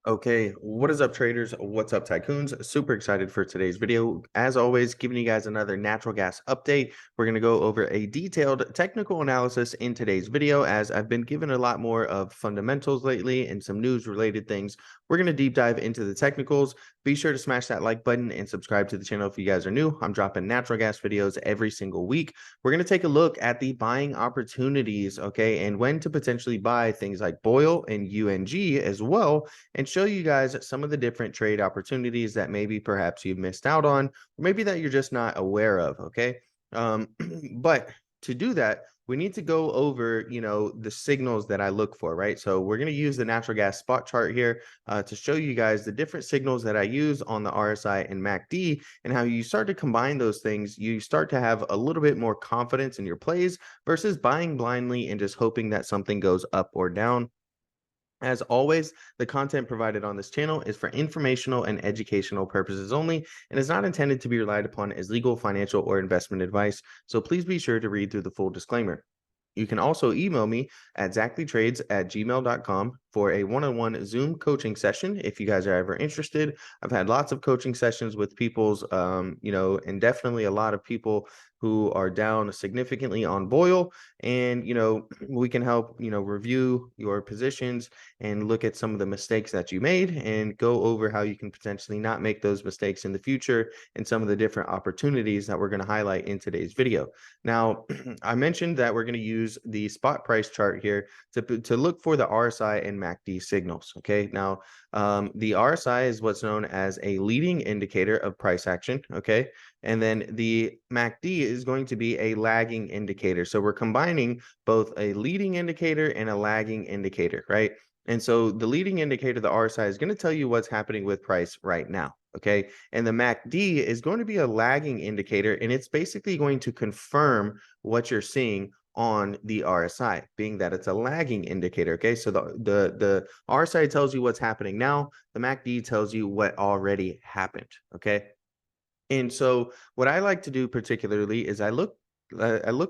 Okay, what is up, traders? What's up, tycoons? Super excited for today's video. As always, giving you guys another natural gas update. We're going to go over a detailed technical analysis in today's video, as I've been given a lot more of fundamentals lately and some news related things. We're going to deep dive into the technicals. Be sure to smash that like button and subscribe to the channel if you guys are new. I'm dropping natural gas videos every single week. We're going to take a look at the buying opportunities, okay, and when to potentially buy things like BOIL and UNG as well, and show you guys some of the different trade opportunities that maybe perhaps you've missed out on, or maybe that you're just not aware of, okay? But to do that, we need to go over, the signals that I look for, right? So we're going to use the natural gas spot chart here to show you guys the different signals that I use on the RSI and MACD, and how you start to combine those things. You start to have a little bit more confidence in your plays versus buying blindly and just hoping that something goes up or down. As always, the content provided on this channel is for informational and educational purposes only and is not intended to be relied upon as legal, financial, or investment advice. So please be sure to read through the full disclaimer. You can also email me at zackleytrades@gmail.com for a one-on-one Zoom coaching session if you guys are ever interested. I've had lots of coaching sessions with people's, and definitely a lot of people who are down significantly on BOIL. And, we can help, review your positions and look at some of the mistakes that you made and go over how you can potentially not make those mistakes in the future and some of the different opportunities that we're going to highlight in today's video. Now, I mentioned that we're going to use the spot price chart here to look for the RSI and MACD signals. Okay, now the RSI is what's known as a leading indicator of price action. Okay, and then the MACD is going to be a lagging indicator. So we're combining both a leading indicator and a lagging indicator, right? And so the leading indicator, the RSI, is going to tell you what's happening with price right now. Okay. And the MACD is going to be a lagging indicator, and it's basically going to confirm what you're seeing on the RSI, being that it's a lagging indicator. Okay. So the RSI tells you what's happening now. The MACD tells you what already happened. Okay. And so what I like to do particularly is I look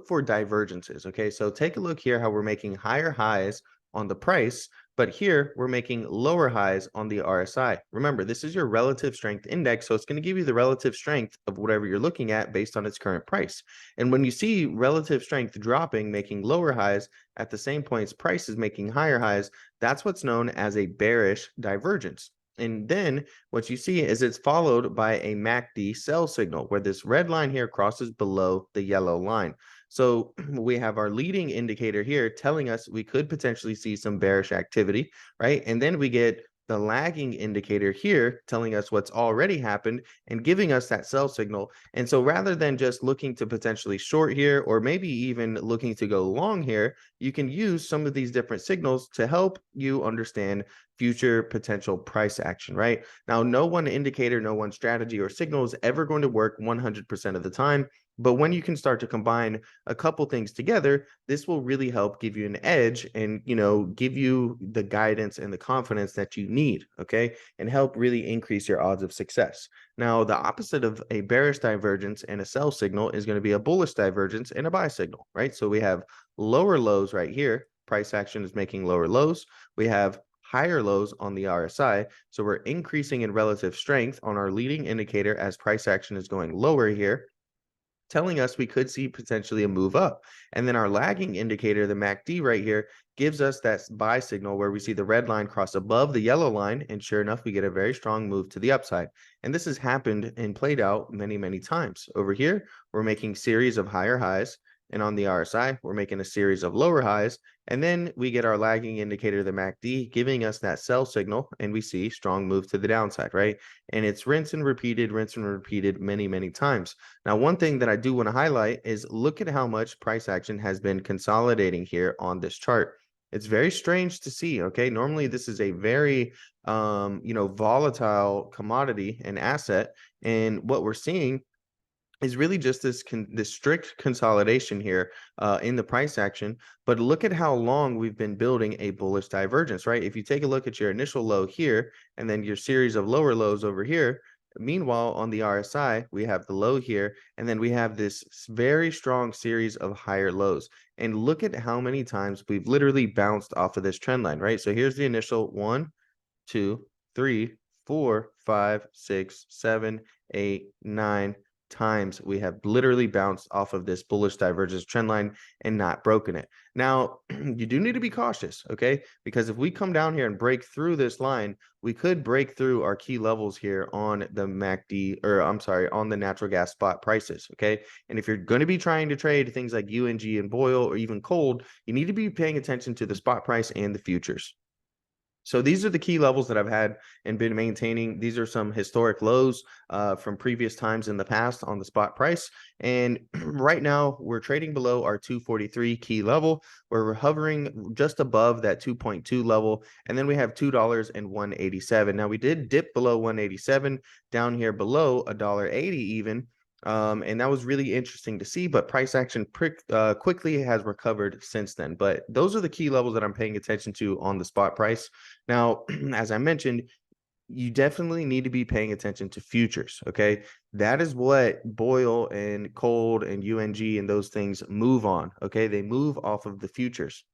for divergences. Okay, so take a look here how we're making higher highs on the price, but here we're making lower highs on the RSI. Remember, this is your relative strength index, so it's going to give you the relative strength of whatever you're looking at based on its current price. And when you see relative strength dropping, making lower highs at the same points price is making higher highs, that's what's known as a bearish divergence. And then what you see is it's followed by a MACD sell signal where this red line here crosses below the yellow line. So we have our leading indicator here telling us we could potentially see some bearish activity, right? And then we get the lagging indicator here telling us what's already happened and giving us that sell signal. And so rather than just looking to potentially short here, or maybe even looking to go long here, you can use some of these different signals to help you understand future potential price action, right? Now, no one indicator, no one strategy or signal is ever going to work 100% of the time. But when you can start to combine a couple things together, this will really help give you an edge and, give you the guidance and the confidence that you need, okay? And help really increase your odds of success. Now, the opposite of a bearish divergence and a sell signal is going to be a bullish divergence and a buy signal, right? So we have lower lows right here. Price action is making lower lows. We have higher lows on the RSI. So we're increasing in relative strength on our leading indicator as price action is going lower here, telling us we could see potentially a move up. And then our lagging indicator, the MACD right here, gives us that buy signal where we see the red line cross above the yellow line. And sure enough, we get a very strong move to the upside. And this has happened and played out many, many times. Over here, we're making series of higher highs. And on the RSI, we're making a series of lower highs. And then we get our lagging indicator, the MACD, giving us that sell signal. And we see strong move to the downside, right? And it's rinse and repeated many, many times. Now, one thing that I do want to highlight is look at how much price action has been consolidating here on this chart. It's very strange to see, okay? Normally, this is a very, volatile commodity and asset. And what we're seeing is really just this strict consolidation here in the price action. But look at how long we've been building a bullish divergence, right? If you take a look at your initial low here and then your series of lower lows over here, meanwhile, on the RSI, we have the low here, and then we have this very strong series of higher lows. And look at how many times we've literally bounced off of this trend line, right? So here's the initial 1, 2, 3, 4, 5, 6, 7, 8, 9 times we have literally bounced off of this bullish divergence trend line and not broken it. Now, you do need to be cautious, okay? Because if we come down here and break through this line, we could break through our key levels here on the MACD, or I'm sorry, on the natural gas spot prices, okay? And if you're going to be trying to trade things like UNG and BOIL or even KOLD, you need to be paying attention to the spot price and the futures. So these are the key levels that I've had and been maintaining. These are some historic lows from previous times in the past on the spot price. And right now we're trading below our 243 key level, where we're hovering just above that 2.2 level. And then we have $2 and 187. Now we did dip below 187 down here below $1.80 even. And that was really interesting to see, but price action quickly has recovered since then. But those are the key levels that I'm paying attention to on the spot price. Now, as I mentioned, you definitely need to be paying attention to futures, okay? That is what BOIL and KOLD and UNG and those things move on, okay? They move off of the futures.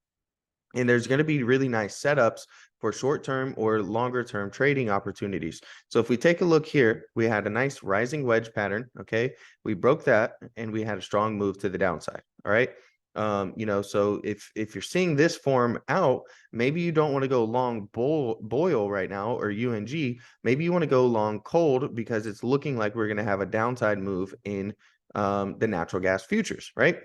And there's going to be really nice setups for short-term or longer-term trading opportunities. So if we take a look here, we had a nice rising wedge pattern, okay? We broke that and we had a strong move to the downside, all right? So if you're seeing this form out, maybe you don't want to go long BOIL right now or UNG. Maybe you want to go long KOLD because it's looking like we're going to have a downside move in the natural gas futures, right?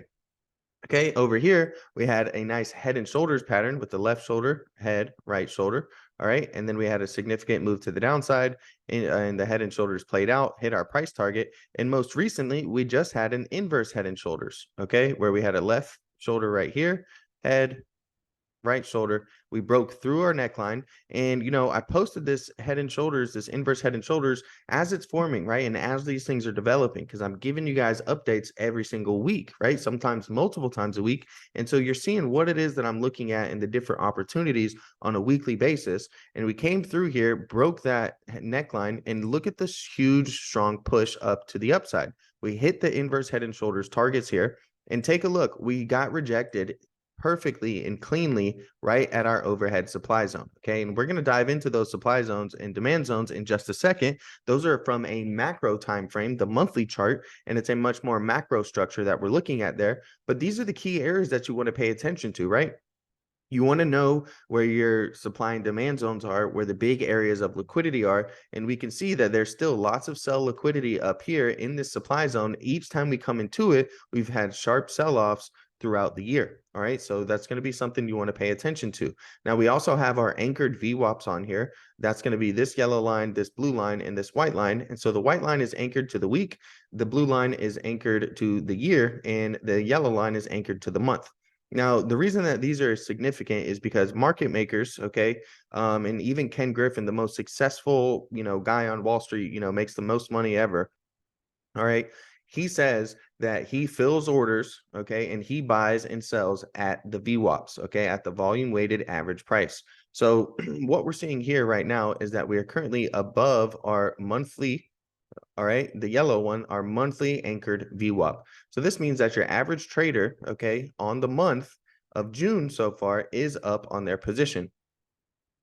Okay, over here, we had a nice head and shoulders pattern with the left shoulder, head, right shoulder. All right, and then we had a significant move to the downside, and the head and shoulders played out, hit our price target. And most recently, we just had an inverse head and shoulders, okay, where we had a left shoulder right here, head, right shoulder. We broke through our neckline, and I posted this head and shoulders, this inverse head and shoulders, as it's forming, right? And as these things are developing, because I'm giving you guys updates every single week, right? Sometimes multiple times a week. And so you're seeing what it is that I'm looking at in the different opportunities on a weekly basis. And we came through here, broke that neckline, and look at this huge strong push up to the upside. We hit the inverse head and shoulders targets here, and take a look. We got rejected perfectly and cleanly right at our overhead supply zone. Okay, and we're going to dive into those supply zones and demand zones in just a second. Those are from a macro time frame, the monthly chart, and it's a much more macro structure that we're looking at there. But these are the key areas that you want to pay attention to, right? You want to know where your supply and demand zones are, where the big areas of liquidity are. And we can see that there's still lots of sell liquidity up here in this supply zone. Each time we come into it, we've had sharp sell-offs throughout the year. All right, so that's going to be something you want to pay attention to. Now, we also have our anchored VWAPs on here. That's going to be this yellow line, this blue line, and this white line. And so the white line is anchored to the week, the blue line is anchored to the year, and the yellow line is anchored to the month. Now, the reason that these are significant is because market makers, okay, and even Ken Griffin, the most successful, guy on Wall Street, makes the most money ever. All right. He says that he fills orders, okay, and he buys and sells at the VWAPs, okay, at the volume weighted average price. So what we're seeing here right now is that we are currently above our monthly, all right, the yellow one, our monthly anchored VWAP. So this means that your average trader, okay, on the month of June so far is up on their position.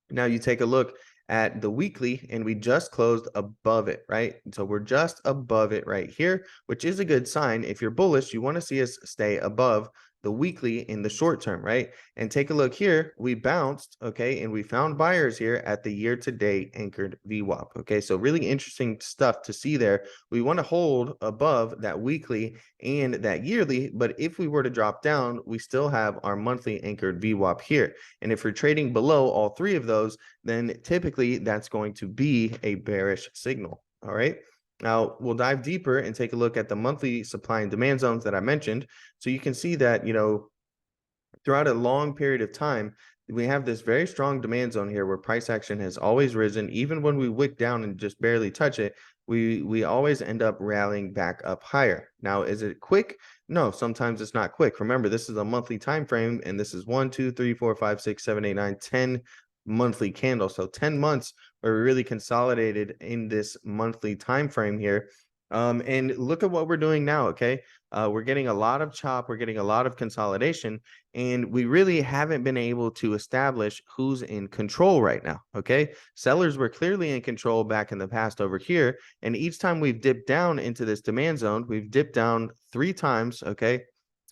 Now you take a look at the weekly and we just closed above it, right? So we're just above it right here, which is a good sign. If you're bullish, you want to see us stay above the weekly in the short term, right? And take a look here, we bounced, okay, and we found buyers here at the year to date anchored VWAP, okay? So really interesting stuff to see there. We want to hold above that weekly and that yearly, but if we were to drop down, we still have our monthly anchored VWAP here. And if we're trading below all three of those, then typically that's going to be a bearish signal, all right? Now, we'll dive deeper and take a look at the monthly supply and demand zones that I mentioned. So you can see that, throughout a long period of time, we have this very strong demand zone here where price action has always risen. Even when we wick down and just barely touch it, we always end up rallying back up higher. Now, is it quick? No, sometimes it's not quick. Remember, this is a monthly time frame, and this is 1, 2, 3, 4, 5, 6, 7, 8, 9, 10 monthly candles. So 10 months where we really consolidated in this monthly time frame here. And look at what we're doing now, okay? We're getting a lot of chop, we're getting a lot of consolidation, and we really haven't been able to establish who's in control right now. Okay, sellers were clearly in control back in the past over here, and each time we've dipped down into this demand zone, we've dipped down 3 times. Okay,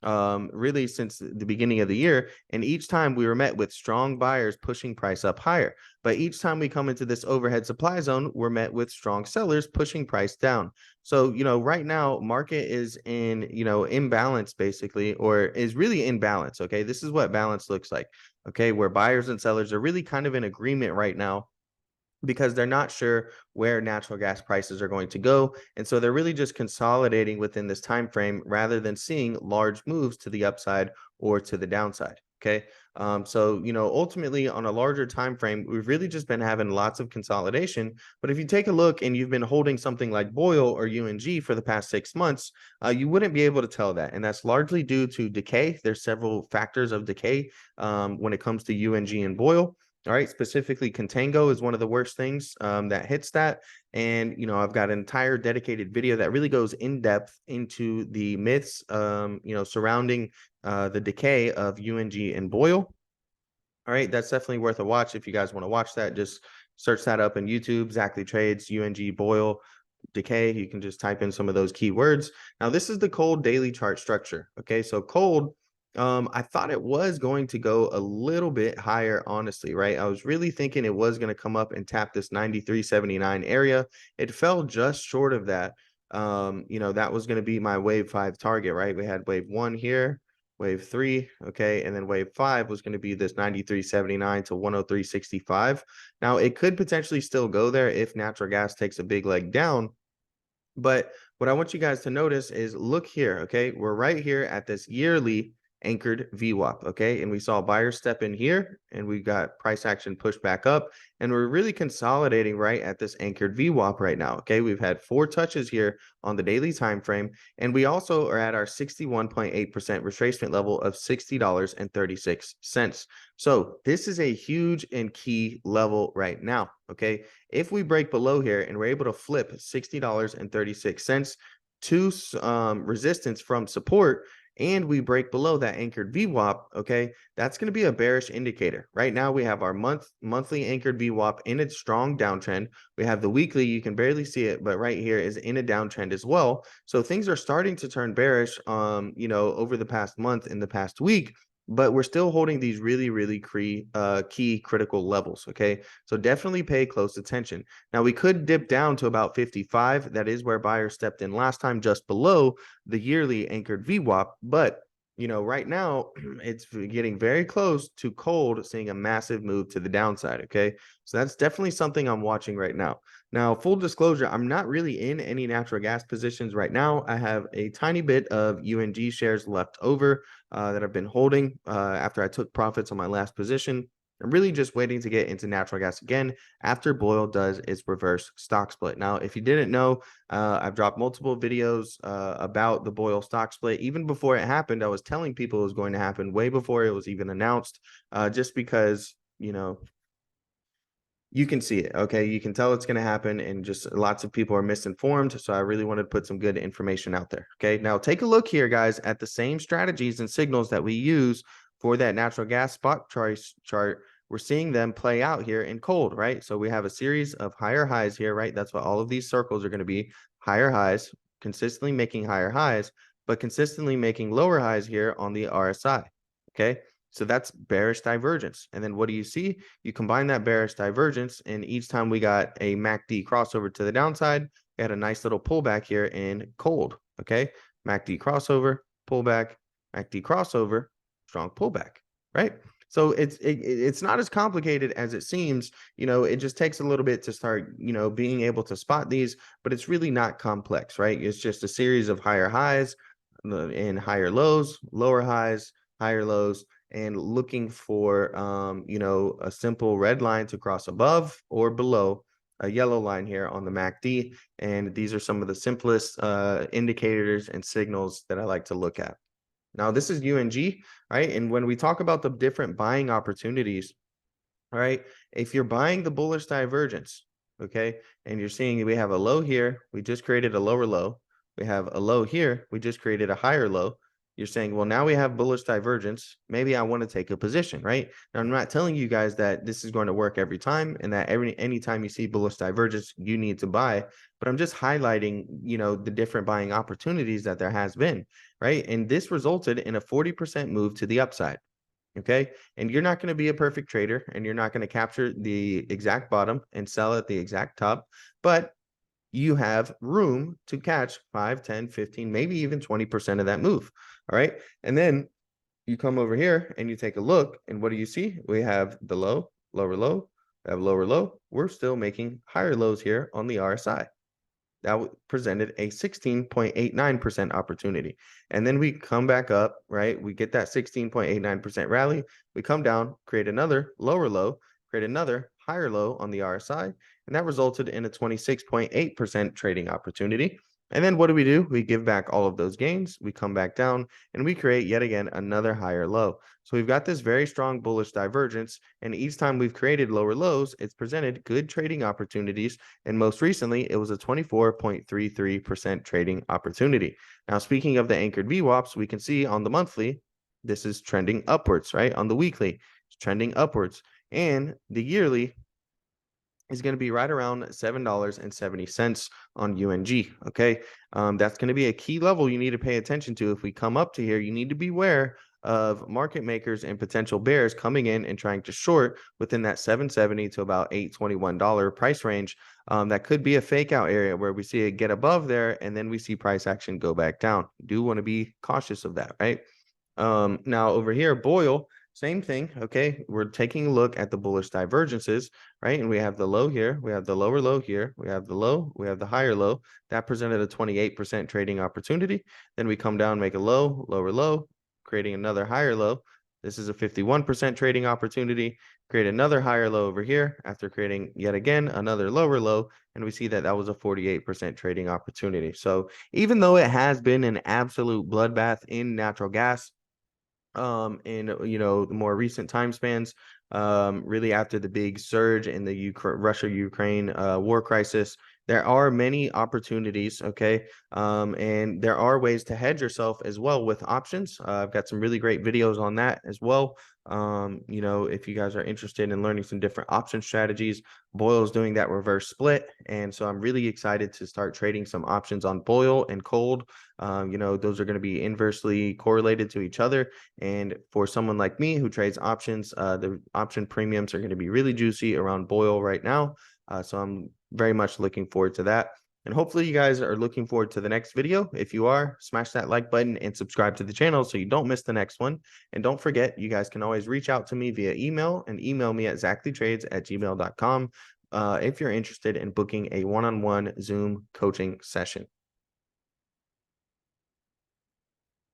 really since the beginning of the year, and each time we were met with strong buyers pushing price up higher. But each time we come into this overhead supply zone, we're met with strong sellers pushing price down. So, right now, market is in, imbalance basically, or is really in balance. Okay. This is what balance looks like. Okay. Where buyers and sellers are really kind of in agreement right now because they're not sure where natural gas prices are going to go, and so they're really just consolidating within this time frame rather than seeing large moves to the upside or to the downside. Okay, so ultimately on a larger time frame, we've really just been having lots of consolidation. But if you take a look and you've been holding something like BOIL or UNG for the past 6 months, you wouldn't be able to tell that, and that's largely due to decay. There's several factors of decay when it comes to UNG and BOIL. All right, specifically contango is one of the worst things that hits that. And, I've got an entire dedicated video that really goes in depth into the myths, surrounding the decay of UNG and BOIL. All right, that's definitely worth a watch. If you guys want to watch that, just search that up in YouTube, Exactly Trades, UNG, BOIL, decay. You can just type in some of those keywords. Now, this is the KOLD daily chart structure. Okay, so KOLD, I thought it was going to go a little bit higher, honestly, right? I was really thinking it was going to come up and tap this 93.79 area. It fell just short of that. That was going to be my wave 5 target, right? We had wave 1 here, wave 3, okay, and then wave 5 was going to be this 93.79 to 103.65. Now, it could potentially still go there if natural gas takes a big leg down. But what I want you guys to notice is look here, okay? We're right here at this yearly anchored VWAP, okay? And we saw buyers step in here and we got price action pushed back up, and we're really consolidating right at this anchored VWAP right now, okay? We've had 4 touches here on the daily time frame, and we also are at our 61.8% retracement level of $60.36. So this is a huge and key level right now, okay? If we break below here and we're able to flip $60.36 to resistance from support, and we break below that anchored VWAP, okay, that's going to be a bearish indicator. Right now, we have our monthly anchored VWAP in its strong downtrend. We have the weekly, you can barely see it, but right here is in a downtrend as well. So things are starting to turn bearish, over the past month, in the past week. But we're still holding these really, really key critical levels, okay? So definitely pay close attention. Now, we could dip down to about 55. That is where buyers stepped in last time, just below the yearly anchored VWAP. But, right now, it's getting very close to KOLD seeing a massive move to the downside, okay? So that's definitely something I'm watching right now. Now, full disclosure, I'm not really in any natural gas positions right now. I have a tiny bit of UNG shares left over that I've been holding after I took profits on my last position. I'm really just waiting to get into natural gas again after BOIL does its reverse stock split. Now, if you didn't know, I've dropped multiple videos about the BOIL stock split. Even before it happened, I was telling people it was going to happen way before it was even announced, just because, you can see it, okay? You can tell it's going to happen, and just lots of people are misinformed. So I really wanted to put some good information out there, okay? Now, take a look here, guys, at the same strategies and signals that we use for that natural gas spot price chart. We're seeing them play out here in KOLD, right? So we have a series of higher highs here, right? That's what all of these circles are going to be, higher highs, consistently making higher highs, but consistently making lower highs here on the RSI, okay? So that's bearish divergence. And then what do you see? You combine that bearish divergence, and each time we got a MACD crossover to the downside, we had a nice little pullback here in KOLD, okay? MACD crossover, pullback, MACD crossover, strong pullback, right? So it's not as complicated as it seems. It just takes a little bit to start, being able to spot these, but it's really not complex, right? It's just a series of higher highs and higher lows, lower highs, higher lows, and looking for a simple red line to cross above or below a yellow line here on the MACD. And these are some of the simplest indicators and signals that I like to look at. Now, this is UNG, right? And when we talk about the different buying opportunities, all right, if you're buying the bullish divergence, okay, and you're seeing we have a low here, we just created a lower low, We have a low here. We just created a higher low. You're saying, well, now we have bullish divergence. Maybe I want to take a position, right? Now, I'm not telling you guys that this is going to work every time and that anytime you see bullish divergence, you need to buy. But I'm just highlighting, the different buying opportunities that there has been, right? And this resulted in a 40% move to the upside. Okay. And you're not going to be a perfect trader and you're not going to capture the exact bottom and sell at the exact top, but you have room to catch 5, 10, 15, maybe even 20% of that move. All right. And then you come over here and you take a look, and what do you see? We have the low, lower low, we have lower low. We're still making higher lows here on the RSI. That presented a 16.89% opportunity. And then we come back up, right? We get that 16.89% rally. We come down, create another lower low, create another higher low on the RSI, and that resulted in a 26.8% trading opportunity. And then what do? We give back all of those gains. We come back down and we create yet again another higher low. So we've got this very strong bullish divergence. And each time we've created lower lows, it's presented good trading opportunities. And most recently, it was a 24.33% trading opportunity. Now, speaking of the anchored VWAPs, we can see on the monthly, this is trending upwards, right? On the weekly, it's trending upwards. And the yearly is going to be right around $7.70 on UNG. Okay. That's going to be a key level you need to pay attention to. If we come up to here, you need to be aware of market makers and potential bears coming in and trying to short within that $7.70 to about $8.21 price range. That could be a fake out area where we see it get above there and then we see price action go back down. You do want to be cautious of that, right? Now over here, Boyle, same thing. Okay, we're taking a look at the bullish divergences, right? And we have the low here, we have the lower low here, we have the low, we have the higher low. That presented a 28% trading opportunity. Then we come down, make a low, lower low, creating another higher low. This is a 51% trading opportunity. Create another higher low over here after creating yet again another lower low. And we see that that was a 48% trading opportunity. So even though it has been an absolute bloodbath in natural gas, in the more recent time spans, really after the big surge in the Russia-Ukraine war crisis, there are many opportunities, okay, and there are ways to hedge yourself as well with options. I've got some really great videos on that as well. If you guys are interested in learning some different option strategies, Boyle's doing that reverse split, and so I'm really excited to start trading some options on Boyle and KOLD. Those are going to be inversely correlated to each other. And for someone like me who trades options, the option premiums are going to be really juicy around Boyle right now. So I'm very much looking forward to that. And hopefully you guys are looking forward to the next video. If you are, smash that like button and subscribe to the channel so you don't miss the next one. And don't forget, you guys can always reach out to me via email and email me at zachleytrades@gmail.com if you're interested in booking a one-on-one Zoom coaching session.